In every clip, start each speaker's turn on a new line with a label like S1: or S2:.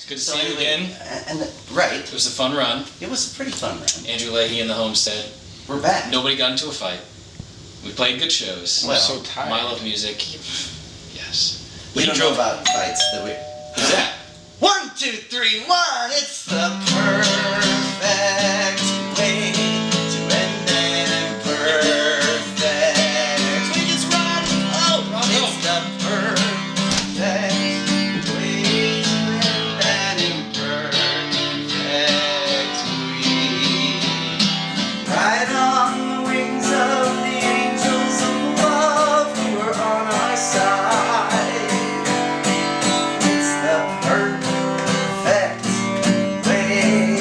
S1: Good to see you again.
S2: Right.
S1: It was a fun run.
S2: It was a pretty fun run.
S1: Andrew Leahy and the Homestead.
S2: We're back.
S1: Nobody got into a fight. We played good shows.
S2: Well,
S3: so tired.
S1: My Love Music. Yes.
S2: We don't know about fights, that we...
S1: Who's that?
S2: 1, 2, 3, 1! It's the perfect way to end an imperfect. We just run. Oh, it's the perfect way to end an imperfect week. Right on the wings of the angels of love who are on our side. It's the perfect way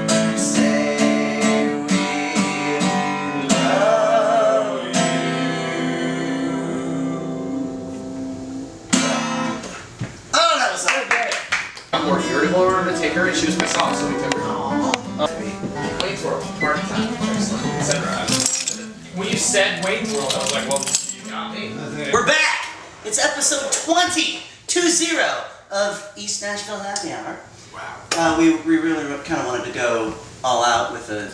S2: to say we love you. Oh, that was so good.
S3: I'm more irritable around to take her, and she was pissed off, so we took her. Wayne's World, party time, excellent, etc. When you said Wayne's World, I was like, well, you got me.
S2: We're back! It's episode 20 of East Nashville Happy Hour.
S3: Wow.
S2: We really kind of wanted to go all out with a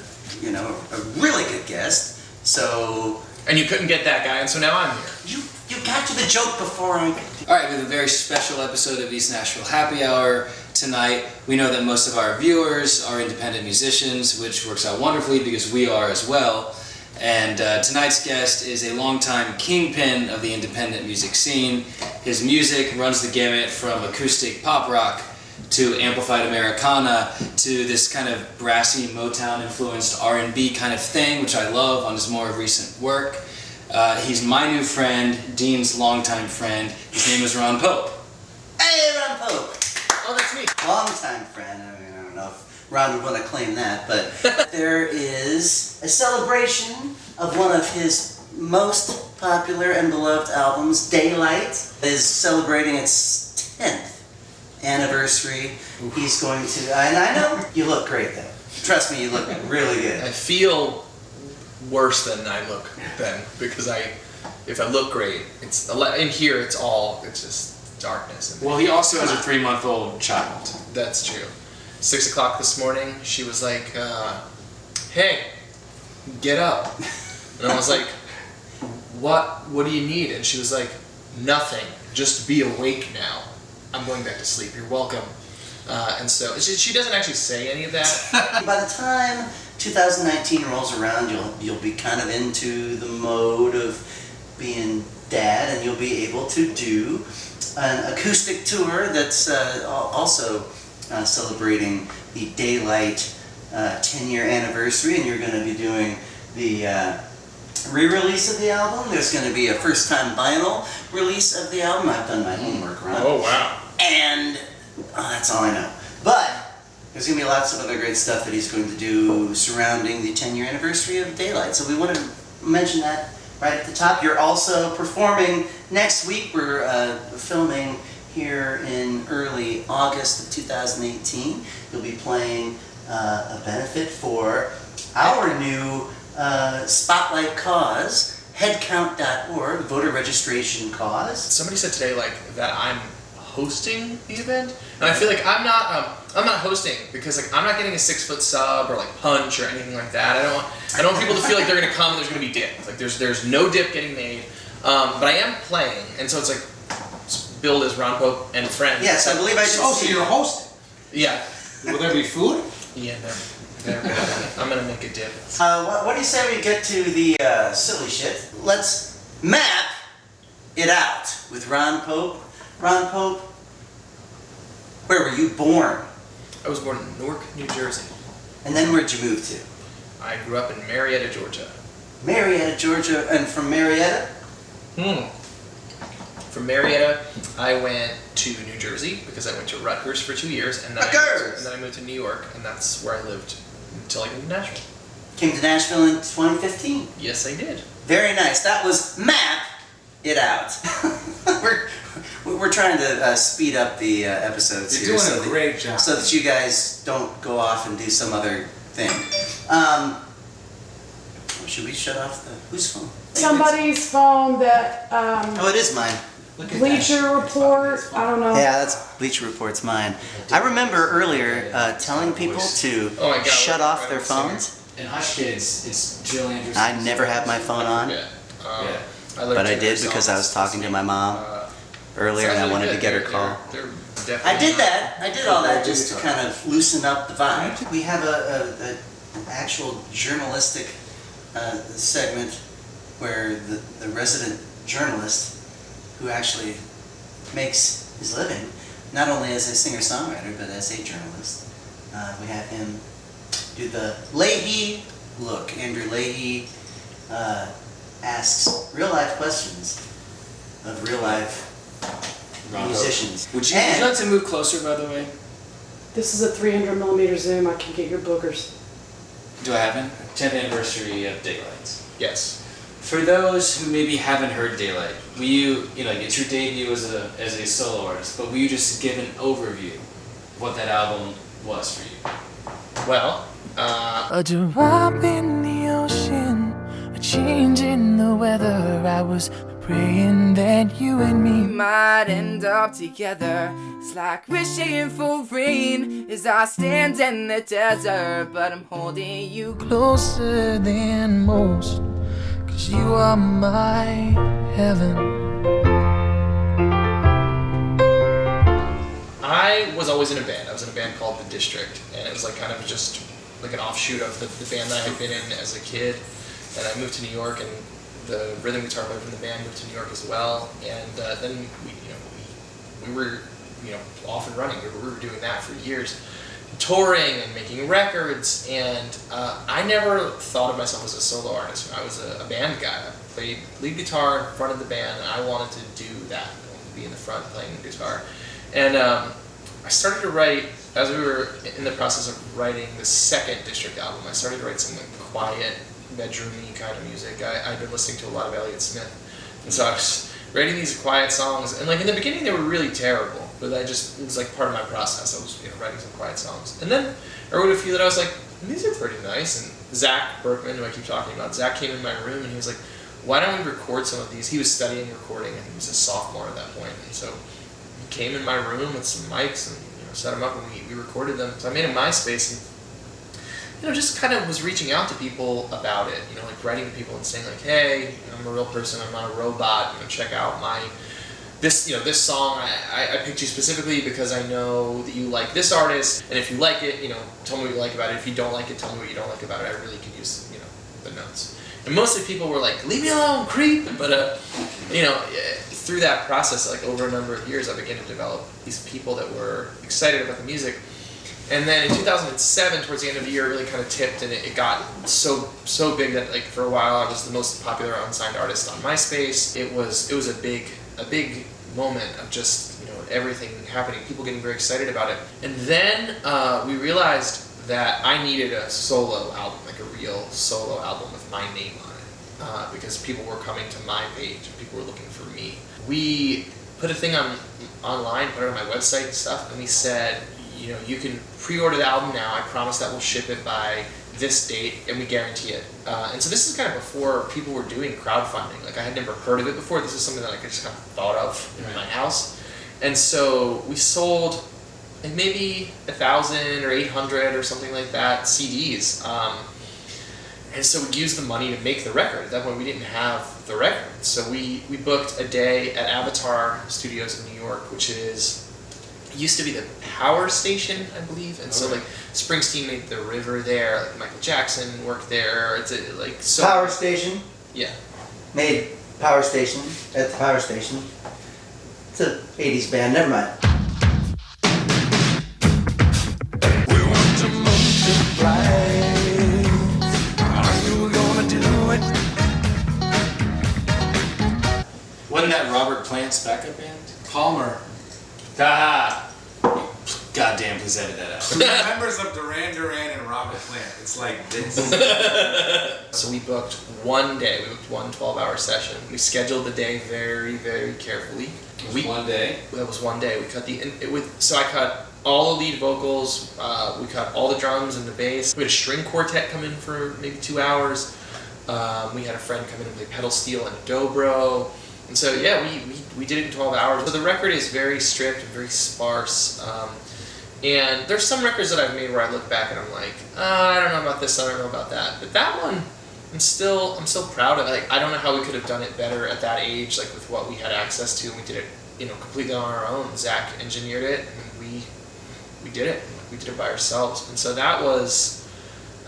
S2: really good guest. So
S3: And you couldn't get that guy, and so now I'm here.
S2: you got to the joke before I.
S4: Alright, we have a very special episode of East Nashville Happy Hour tonight. We know that most of our viewers are independent musicians, which works out wonderfully because we are as well. And tonight's guest is a longtime kingpin of the independent music scene. His music runs the gamut from acoustic pop rock to amplified Americana to this kind of brassy Motown-influenced R&B kind of thing, which I love on his more recent work. He's my new friend, Dean's longtime friend. His name is Ron Pope.
S2: Hey, Ron Pope!
S3: Oh, that's me.
S2: Longtime friend. I mean, I don't know if Ron would want to claim that, but there is a celebration of one of his most popular and beloved albums, Daylight, is celebrating its 10th anniversary.
S3: Oof.
S2: He's going to, and I know you look great though. Trust me, you look really good.
S3: I feel worse than I look then, because if I look great, it's in here. It's just darkness.
S4: Well, he also has a 3-month-old child.
S3: That's true. 6 o'clock this morning, she was like, "Hey, get up," and I was like, "What? What do you need?" And she was like, "Nothing. Just be awake now. I'm going back to sleep. You're welcome." And so she doesn't actually say any of that.
S2: By the time 2019 rolls around, you'll be kind of into the mode of being dad, and you'll be able to do an acoustic tour that's also celebrating the Daylight 10-year anniversary, and you're going to be doing the re-release of the album. There's going to be a first-time vinyl release of the album. I've done my homework, Ron.
S3: Oh wow!
S2: And that's all I know. But there's going to be lots of other great stuff that he's going to do surrounding the 10-year anniversary of Daylight. So we want to mention that right at the top. You're also performing next week. We're filming here in early August of 2018. You'll be playing a benefit for our new Spotlight cause, headcount.org, voter registration cause.
S3: Somebody said today that I'm hosting the event, and I feel like I'm not hosting because I'm not getting a 6-foot sub or punch or anything like that. I don't want people to feel like they're gonna come and there's gonna be dip. There's no dip getting made, but I am playing, and so it's billed as Ron Pope and friends.
S2: Yes, I believe I did.
S5: Oh, so you're hosting?
S3: Yeah.
S5: Will there be food?
S3: Yeah, I'm gonna make a dip.
S2: What do you say we get to the silly shit? Let's map it out with Ron Pope. Ron Pope, where were you born?
S3: I was born in Newark, New Jersey.
S2: And then where'd you move to?
S3: I grew up in Marietta, Georgia.
S2: Marietta, Georgia, and from Marietta?
S3: From Marietta, I went to New Jersey because I went to Rutgers for 2 years, and then I moved to New York, and that's where I lived until I moved to Nashville.
S2: Came to Nashville in 2015.
S3: Yes, I did.
S2: Very nice. That was map it out. We're trying to speed up the episodes
S5: You're
S2: here.
S5: doing a great job.
S2: So that you guys don't go off and do some other thing. Should we shut off the... Whose phone?
S6: Somebody's phone that,
S2: Oh, it is mine.
S5: Look at
S6: Bleacher
S5: that.
S6: Report. I don't know.
S2: Yeah, that's Bleacher Report's mine. I remember earlier telling people to
S3: Oh my God,
S2: shut
S3: what a
S2: off their
S3: incredible
S2: phones.
S4: In Hush Kids, it's Jill Anderson.
S2: I never have my phone on,
S3: Yeah.
S4: Yeah.
S2: but I did because I was talking to my mom earlier and I wanted to get her call. I did that. I did all that just to kind of loosen up the vibe. We have a actual journalistic segment where the resident journalist who actually makes his living, not only as a singer-songwriter, but as a journalist. We have him do the Leahy look. Andrew Leahy asks real-life questions of real-life musicians.
S4: Would you like to move closer, by the way?
S6: This is a 300mm zoom. I can get your boogers.
S4: Do I have it? 10th anniversary of Daylight.
S3: Yes.
S4: For those who maybe haven't heard Daylight, will you know, it's your debut as a solo artist, but will you just give an overview of what that album was for you?
S3: Well,
S7: A drop in the ocean, a change in the weather. I was praying that you and me might end up together. It's like wishing for rain as I stand in the desert, but I'm holding you closer than most, 'cause you are my heaven.
S3: I was always in a band. I was in a band called The District, and it was like kind of just like an offshoot of the band that I had been in as a kid. And I moved to New York, and the rhythm guitar player from the band moved to New York as well. And then we were off and running. We were doing that for years, touring and making records. And I never thought of myself as a solo artist. I was a band guy. I played lead guitar in front of the band, and I wanted to do that. I wanted to be in the front playing the guitar. And I started to write, as we were in the process of writing the second District album, I started to write some like quiet, bedroomy kind of music. I'd been listening to a lot of Elliott Smith, and so I was writing these quiet songs. And like in the beginning, they were really terrible, but it was like part of my process. I was writing some quiet songs, and then I wrote a few that I was like, these are pretty nice. And Zach Berkman, who I keep talking about, Zach came in my room and he was like, why don't we record some of these? He was studying recording, and he was a sophomore at that point, and so he came in my room with some mics and set them up, and we recorded them. So I made a MySpace, and just kind of was reaching out to people about it, like writing to people and saying like, hey, I'm a real person, I'm not a robot, check out this song. I picked you specifically because I know that you like this artist, and if you like it, tell me what you like about it. If you don't like it, tell me what you don't like about it. I really could use the notes. And mostly people were like, leave me alone, creep. But through that process, like over a number of years, I began to develop these people that were excited about the music. And then in 2007, towards the end of the year, it really kind of tipped, and it got so big that like for a while I was the most popular unsigned artist on MySpace. It was a big moment of just everything happening, people getting very excited about it. And then we realized that I needed a solo album, like a real solo album with my name on it, because people were coming to my page and people were looking for me. We put a thing online, put it on my website and stuff, and we said, you can pre-order the album now. I promise that we'll ship it by this date, and we guarantee it. And so this is kind of before people were doing crowdfunding. Like I had never heard of it before. This is something that I just kind of thought of in my house. And so we sold like maybe 1,000 or 800 or something like that CDs. And so we used the money to make the record. At that point, we didn't have the record. So we booked a day at Avatar Studios in New York, which used to be the power station, I believe. And so like Springsteen made The River there, like Michael Jackson worked there. It's so
S2: Power Station.
S3: Yeah.
S2: Made Power Station at the Power Station. It's an 80s band, never mind.
S7: We want to multiply. Are you gonna do it?
S4: Wasn't that Robert Plant's backup band?
S5: Palmer.
S4: Ah! Goddamn, please edit that out.
S5: The members of Duran Duran and Robert Plant. It's like this.
S3: So we booked one day. We booked one 12-hour session. We scheduled the day very, very carefully.
S4: One day?
S3: That was one day. We cut so I cut all the lead vocals. We cut all the drums and the bass. We had a string quartet come in for maybe 2 hours. We had a friend come in and play pedal steel and a dobro. And so yeah, we did it in 12 hours. So the record is very stripped and very sparse. And there's some records that I've made where I look back and I'm like, I don't know about this, I don't know about that. But that one, I'm still proud of. Like, I don't know how we could have done it better at that age, like with what we had access to, and we did it, completely on our own. Zach engineered it, and we did it. We did it by ourselves, and so that was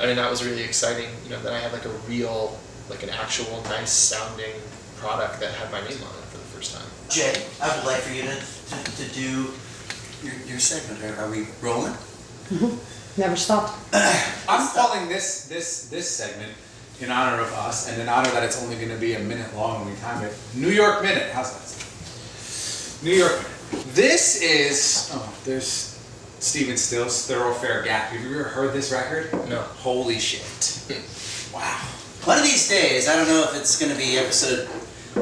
S3: really exciting. That I had like a real, like an actual nice sounding product that had my name on it for the first time.
S2: Jay, I would like for you to do your segment. Are we rolling?
S6: Never stopped.
S5: I'm calling this segment in honor of us, and in honor that it's only going to be a minute long when we time it. New York Minute. How's that? New York Minute. This is there's Stephen Stills' Thoroughfare Gap. Have you ever heard this record?
S3: No.
S5: Holy shit! Wow.
S2: One of these days, I don't know if it's going to be episode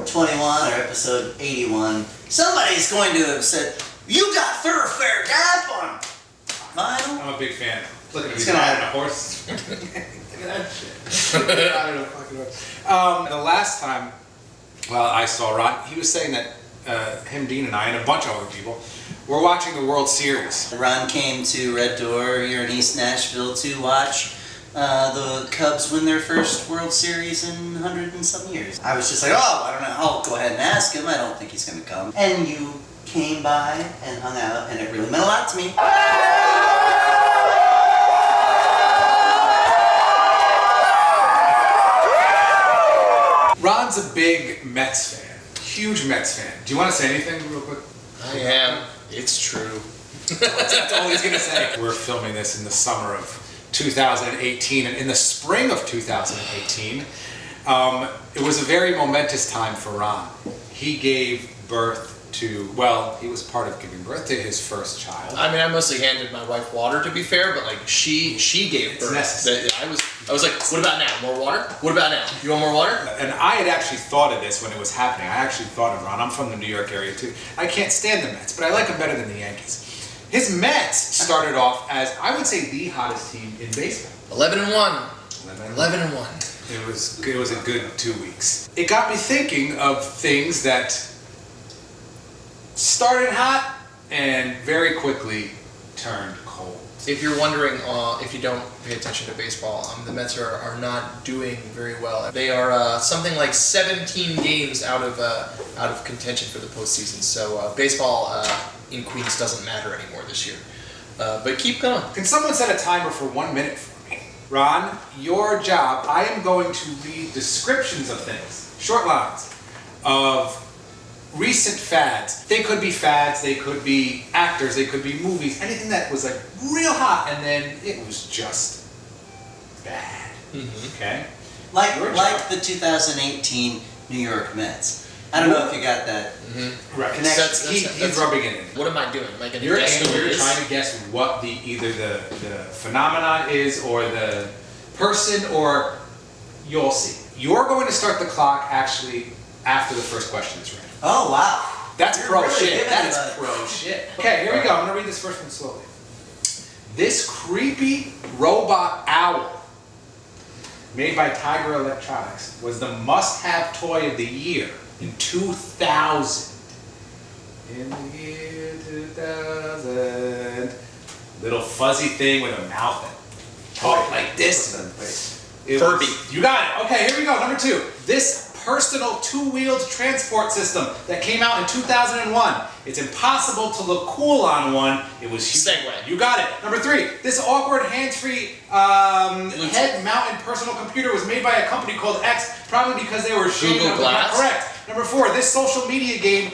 S2: 21 or episode 81. Somebody's going to have said, "You got Thoroughfare Gap on vinyl."
S5: I'm a big fan. Look at him.
S2: It's
S5: He's
S2: gonna
S5: riding a
S2: happen.
S5: horse. Look at that shit. Riding a fucking horse. The last time, I saw Ron, he was saying that him, Dean, and I, and a bunch of other people, were watching the World Series.
S2: Ron came to Red Door here in East Nashville to watch the Cubs win their first World Series in 100 and some years. I was just like, I don't know, I'll go ahead and ask him. I don't think he's going to come. And you came by and hung out, and it really meant a lot to me.
S5: Ron's a big Mets fan. Huge Mets fan. Do you want to say anything real quick?
S3: I am. It's true.
S5: That's all he's going to say. We're filming this in the summer of 2018, and in the spring of 2018, it was a very momentous time for Ron. He gave birth to, he was part of giving birth to his first child.
S3: I mean, I mostly handed my wife water, to be fair, but like she gave birth.
S5: Necessary.
S3: I was like, what about now? More water? What about now? You want more water?
S5: And I had actually thought of this when it was happening. I actually thought of Ron. I'm from the New York area too. I can't stand the Mets, but I like them better than the Yankees. His Mets started off as, I would say, the hottest team in baseball.
S3: 11-1.
S5: 11-1. It was a good 2 weeks. It got me thinking of things that started hot and very quickly turned cold.
S3: If you're wondering, if you don't pay attention to baseball, the Mets are not doing very well. They are something like 17 games out of contention for the postseason. So baseball in Queens doesn't matter anymore this year. But keep going.
S5: Can someone set a timer for 1 minute for me? Ron, your job, I am going to read descriptions of things, short lines, of recent fads. They could be fads, they could be actors, they could be movies, anything that was like real hot and then it was just bad. Mm-hmm. Okay?
S2: Like the 2018 New York Mets. I don't know if you got that
S5: right.
S2: connection.
S5: He's rubbing it in.
S3: What am I doing? Am I going to
S5: You're
S3: guess who it is?
S5: trying to guess what either the phenomenon is, or the person, or you'll see. You're going to start the clock actually after the first question is ready.
S2: Oh, wow.
S5: That's
S2: You're
S5: pro
S2: really
S5: shit.
S2: giving
S5: That
S2: it
S5: is
S2: a-
S5: pro shit. Okay, here we go. I'm going to read this first one slowly. This creepy robot owl, made by Tiger Electronics, was the must-have toy of the year in 2000. In the year 2000. Little fuzzy thing with a mouth that talked like this.
S3: Furby.
S5: You got it. Okay, here we go. Number 2. This personal two-wheeled transport system that came out in 2001. It's impossible to look cool on one. It was
S3: Segway.
S5: You got it. Number 3. This awkward hands-free head-mounted personal computer was made by a company called X, probably because they were showing
S3: Google
S5: up.
S3: Glass.
S5: Correct. Number 4. This social media game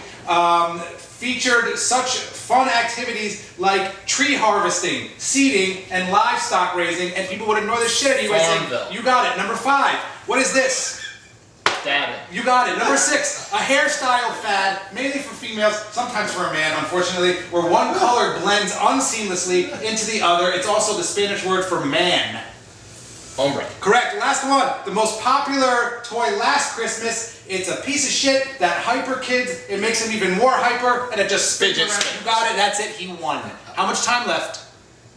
S5: featured such fun activities like tree harvesting, seeding, and livestock raising, and people would ignore the shit out of you by saying,
S3: Farmville.
S5: you got it. Number 5. What is this?
S3: Dabbing.
S5: You got it. Number 6, a hairstyle fad, mainly for females, sometimes for a man, unfortunately, where one color blends unseamlessly into the other. It's also the Spanish word for man.
S3: Hombre.
S5: Correct. Last one. The most popular toy last Christmas. It's a piece of shit that hyper kids, it makes them even more hyper, and it just spins
S3: Fidget
S5: around.
S3: spinner.
S5: You got it. That's it. He won. How much time left?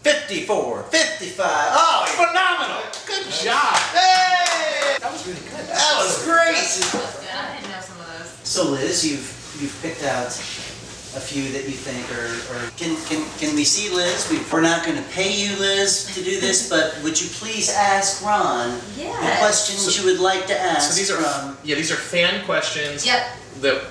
S2: 54, 55. Oh,
S5: Phenomenal. Good job.
S2: hey!
S5: That was really good.
S2: That was great.
S8: I didn't know some of those.
S2: So Liz, you've picked out a few that you think are can we see Liz? We're not going to pay you, Liz, to do this, but would you please ask Ron the questions you would like to ask?
S3: So these are these are fan questions.
S8: Yep.
S3: That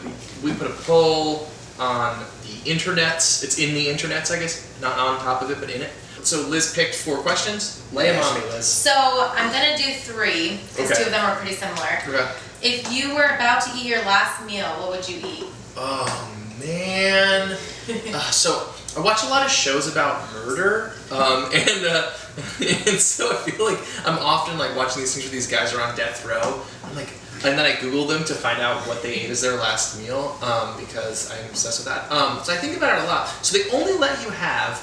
S3: we put a poll on the internets. It's in the internets, I guess, not on top of it, but in it. So Liz picked 4 questions. Lay them on me, Liz.
S8: So I'm gonna do 3 because 2 of them are pretty similar.
S3: Okay.
S8: If you were about to eat your last meal, what would you eat?
S3: Oh man. So I watch a lot of shows about murder, and so I feel like I'm often like watching these things where these guys are on death row. I'm like, and then I Google them to find out what they ate as their last meal, because I'm obsessed with that. So I think about it a lot. So they only let you have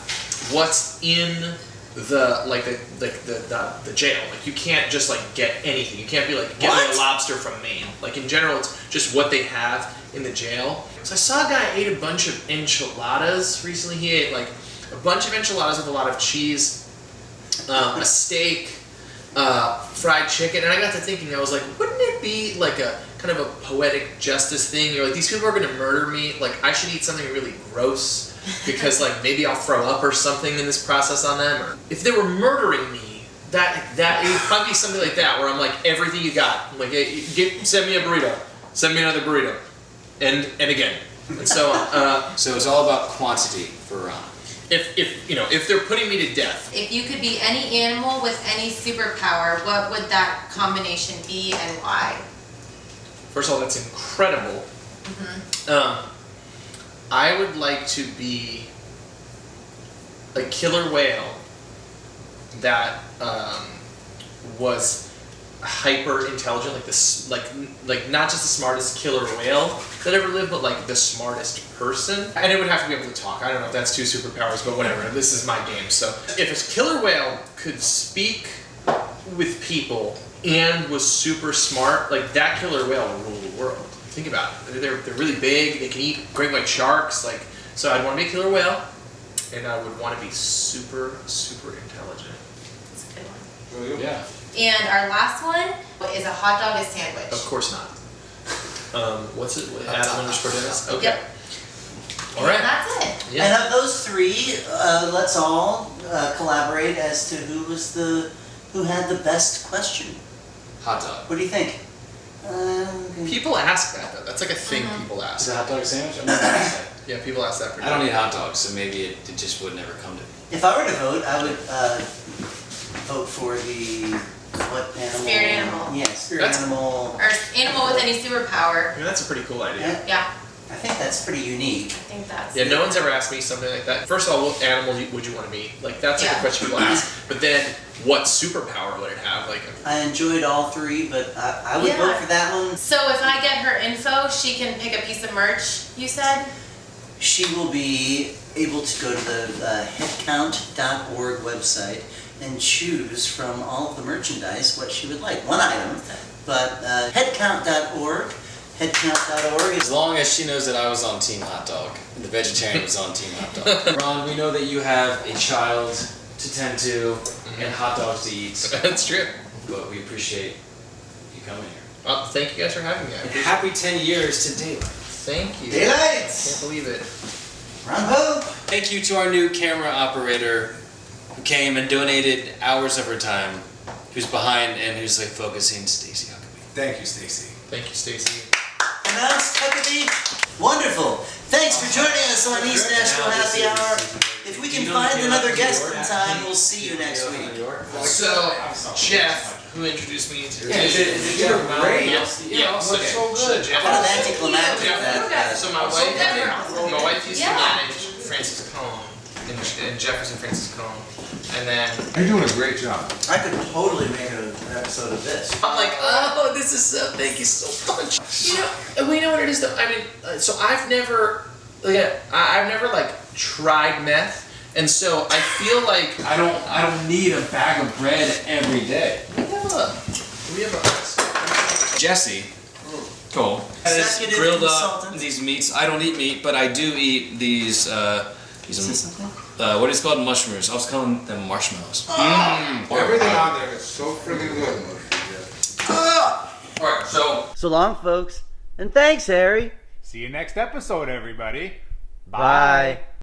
S3: what's in the jail. Like you can't just like get anything. You can't be like get me a lobster from Maine. Like in general, it's just what they have in the jail. So I saw a guy ate a bunch of enchiladas recently. He ate like a bunch of enchiladas with a lot of cheese, a steak, fried chicken, and I got to thinking, I was like, wouldn't it be like a kind of a poetic justice thing? You're like, these people are gonna murder me, like I should eat something really gross because like maybe I'll throw up or something in this process on them. Or if they were murdering me, that it would probably be something like that, where I'm like, everything you got, I'm like, hey, send me a burrito, send me another burrito, and again, and so
S4: So it's all about quantity for Ron.
S3: If they're putting me to death.
S8: If you could be any animal with any superpower, what would that combination be and why?
S3: First of all, that's incredible.
S8: Mm-hmm.
S3: I would like to be a killer whale that was hyper intelligent, like this, like not just the smartest killer whale that ever lived, but like the smartest person. And it would have to be able to talk. I don't know if that's 2 superpowers, but whatever. This is my game. So if a killer whale could speak with people and was super smart, like that killer whale would rule the world. Think about it. They're really big. They can eat great white sharks. Like, so I'd want to be a killer whale, and I would want to be super, super intelligent.
S8: That's a good one.
S3: Yeah.
S8: And our last one is a hot dog a sandwich.
S3: Of course not. What's it? Adam underscore Dennis? Okay.
S8: Yep.
S3: All right.
S8: And that's it.
S3: Yeah.
S2: And of those 3, let's all collaborate as to who had the best question.
S4: Hot dog.
S2: What do you think?
S3: People ask that though. That's like a thing people
S5: Is
S3: ask.
S5: it a hot dog sandwich? I'm not gonna ask that.
S3: Yeah, people ask that.
S4: I don't eat hot dogs, so maybe it just would never come to me.
S2: If I were to vote, I would vote for the what animal?
S8: Spirit animal.
S2: Yeah, spirit
S3: That's-
S2: animal.
S8: Or animal with any superpower.
S3: I mean, that's a pretty cool idea.
S2: Yeah,
S8: Yeah,
S2: I think that's pretty unique.
S8: I think that's.
S3: Yeah, no one's ever asked me something like that. First of all, what animal would you want to be? Like, that's like a
S8: Yeah.
S3: question people ask. But then, what superpower would it have? Like,
S2: I enjoyed all 3, but I would
S8: Yeah.
S2: vote for that one.
S8: So if I get her info, she can pick a piece of merch, you said?
S2: She will be able to go to the headcount.org website and choose from all of the merchandise what she would like. One item, but headcount.org is...
S4: As long as she knows that I was on Team Hot Dog, and the vegetarian was on Team Hot Dog. Ron, we know that you have a child to tend to and hot dogs to eat,
S3: that's true.
S4: but we appreciate you coming here.
S3: Well, thank you guys for having me. I
S4: And
S3: appreciate
S4: happy 10 years to Daylight.
S3: Thank you.
S2: Daylight!
S3: Can't believe it.
S2: Round of
S4: Thank you to our new camera operator who came and donated hours of her time, who's behind and who's like focusing, Stacie Huckeba.
S5: Thank you, Stacie.
S3: Thank you, Stacie.
S2: Announced Huckabee. Wonderful. Thanks for joining us on East Nashville Happy Hour. If we can find another guest in time, we'll see you next week.
S3: So, Jeff, who introduced me to
S5: Is it great?
S3: Yeah,
S5: so good.
S3: Jeff.
S2: Kind of anticlimactic that.
S3: So my wife used to manage Francis Cone, and Jefferson Francis Cone, and then
S5: You're doing a great job.
S2: I could totally make an episode of this.
S3: I'm like, oh, this is so, thank you so much. You know what it is though? I mean, so I've never tried meth, and so I feel like
S9: I don't need a bag of bread every day.
S3: we have a
S4: Jesse. Cool.
S2: Executive
S4: Grilled
S2: consultant.
S4: these meats. I don't eat meat, but I do eat these. What is it called? Mushrooms. I was calling them marshmallows.
S5: Everything on there is so friggin' good.
S3: Alright, so
S2: So long, folks. And thanks, Harry.
S10: See you next episode, everybody.
S2: Bye.